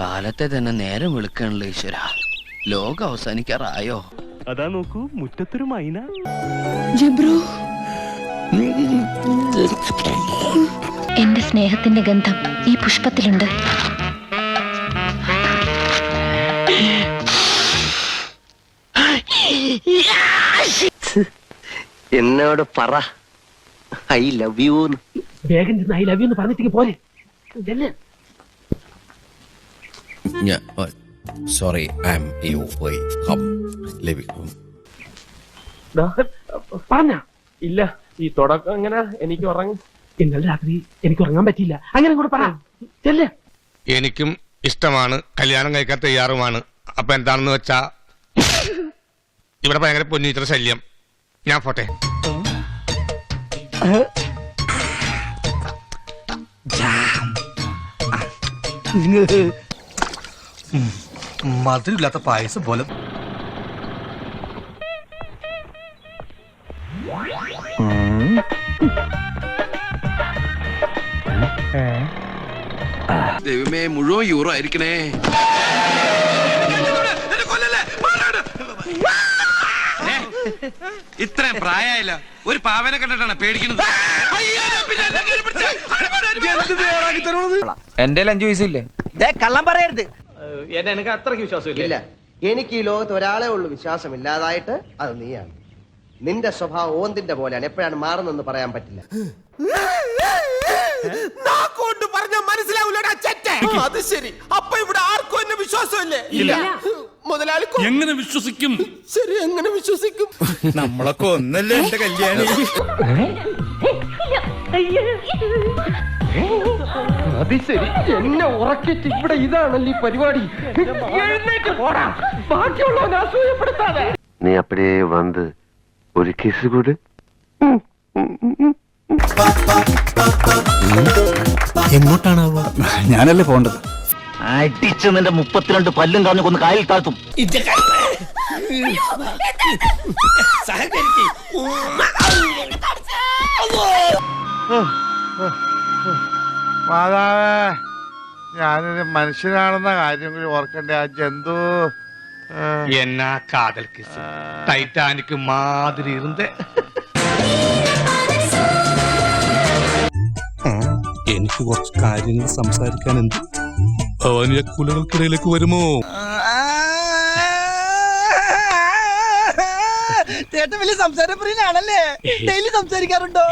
കാലത്തെ തന്നെ നേരം വിളിക്കണല്ലോ ഈശ്വര. ലോകം അവസാനിക്കാറായോ? അതാ നോക്കൂ, മുറ്റത്തൊരു മൈന. എന്റെ സ്നേഹത്തിന്റെ ഗന്ധം ഈ പുഷ്പത്തിലുണ്ട്. എന്നോട് പറ ഐ ലവ് യു. വേഗം ഐ ലവ് യു എന്ന് പറഞ്ഞിട്ട് പോലെ. Sorry, I'm you. Come, leave it. പറഞ്ഞ ഇല്ല, ഈ തുടക്കം എങ്ങനെ എനിക്ക് ഉറങ്ങും. ഇന്നലെ രാത്രി എനിക്ക് ഉറങ്ങാൻ പറ്റിയില്ല. അങ്ങനെ കൂടെ പറ. എനിക്കും ഇഷ്ടമാണ്, കല്യാണം കഴിക്കാൻ തയ്യാറുമാണ്. അപ്പൊ എന്താണെന്ന് വെച്ചാ ഇവിടെ ഭയങ്കര പൊന്നീറ്റർ ശല്യം. ഞാൻ പോട്ടെ. മധുരമില്ലാത്ത പായസം പോലെ. ദൈവമേ, മുഴുവൻ യൂറോ ആയിരിക്കണേ. ഇത്രയും പ്രായമായില്ല, ഒരു പാവനെ കണ്ടിട്ടാണ് പേടിക്കുന്നത്. എന്റെ 5 വയസ്സില്ലേ? കള്ളം പറയരുത്. എനിക്ക് അത്രയ്ക്ക് വിശ്വാസമില്ല. എനിക്ക് ഈ ലോകത്ത് ഒരാളെ ഉള്ളൂ വിശ്വാസമില്ലാതായിട്ട്, അത് നീയാണ്. നിന്റെ സ്വഭാവം ഓന്തിന്റെ പോലെയാണ്, എപ്പോഴാണ് മാറുന്നെന്ന് പറയാൻ പറ്റില്ല. അത് ശരി. അപ്പൊ ഇവിടെ ആർക്കും എന്നെ വിശ്വാസമില്ലേ? മുതലാളി എങ്ങനെ വിശ്വസിക്കും? ശരി, എങ്ങനെ വിശ്വസിക്കും? നമ്മളൊക്കെ ഒന്നല്ലേ എന്റെ കല്യാണി. അത് ശരി, എന്നെ ഉറക്കിട്ട് ഇവിടെ ഇതാണല്ലോ ഈ പരിപാടി. എഴുന്നേറ്റ് പോടാ, ബാക്കിയുള്ളവനെ അസൂയപ്പെടുത്താതെ. നീ അപ്പടിയേ വന്ന് ഒരു കിസ് കൂടെ. എങ്ങോട്ടാണാവോ? ഞാനല്ലേ പോണ്ടത്. അടിച്ച് നിന്റെ 32 പല്ലും കളഞ്ഞു കൊന്ന് കായൽ താഴ്ത്തും. മാതാവേ, ഞാനൊരു മനുഷ്യനാണെന്ന കാര്യം കൂടി ഓർക്കണ്ടേ. ആ ജന്തു എന്നാ കാതൽ കിസ് ടൈറ്റാനിക് മാതിരി ഇരുന്ന്. എനിക്ക് കുറച്ച് കാര്യങ്ങൾ സംസാരിക്കാനുണ്ട്. അവനിയ കുലകൾക്കിടയിലേക്ക് വരുമോ? ചേട്ടൻ വലിയ സംസാരപ്രിയനാണല്ലേ? ഡെയിലി സംസാരിക്കാറുണ്ടോ?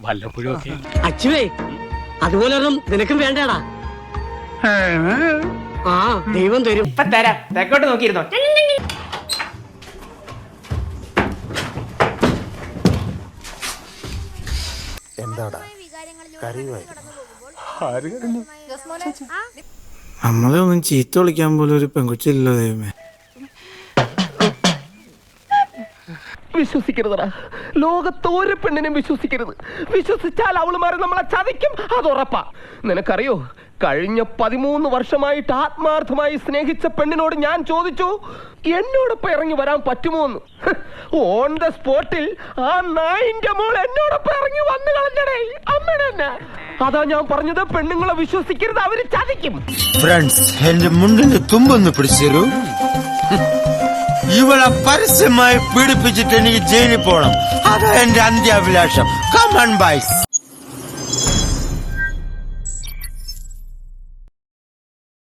വല്ലപ്പോഴും ഒക്കെ. അച്ചുവേ, അതുപോലെ നിനക്കും വേണ്ടടാ. ആ, ദൈവം തരും. ഇപ്പൊ തരാം. തെക്കോട്ട് നോക്കിയിരുന്നോ? എന്താടാ നമ്മളെ ഒന്നും ചീത്ത വിളിക്കാൻ പോലും ഒരു പെൺകുച്ചില്ലല്ലോ ദൈവമേ. വിശ്വസിക്കരുതടാ, ലോകത്ത് ഒരു പെണ്ണിനും വിശ്വസിക്കരുത്. വിശ്വസിച്ചാൽ അവളുമാരെ നമ്മളെ ചതിക്കും, അത് ഉറപ്പാ. നിനക്കറിയോ, കഴിഞ്ഞ 13 വർഷമായിട്ട് ആത്മാർത്ഥമായി സ്നേഹിച്ച പെണ്ണിനോട് ഞാൻ ചോദിച്ചു എന്നോടൊപ്പം ഇറങ്ങി വരാൻ പറ്റുമോ എന്ന്. ഓൺ ദ സ്പോട്ടിൽ ആ നായിന്റെ മോൾ എന്നോടൊപ്പം ഇറങ്ങി വന്നു കളഞ്ഞടേ, അമ്മയുടെ തന്നെ. അതാ ഞാൻ പറഞ്ഞത്, പെണ്ണുങ്ങളെ വിശ്വസിക്കരുത്, അവര് ചതിക്കും. ഫ്രണ്ട്സ്, എന്റെ മുണ്ടിന്റെ തുമ്പൊന്ന് പിടിച്ചു. ഇവളെ പരസ്യമായി പീഡിപ്പിച്ചിട്ട് എനിക്ക് ജയിലിൽ പോകണം. അതാ എന്റെ അന്ത്യാഭിലാഷം. കമൺ ബൈസ്.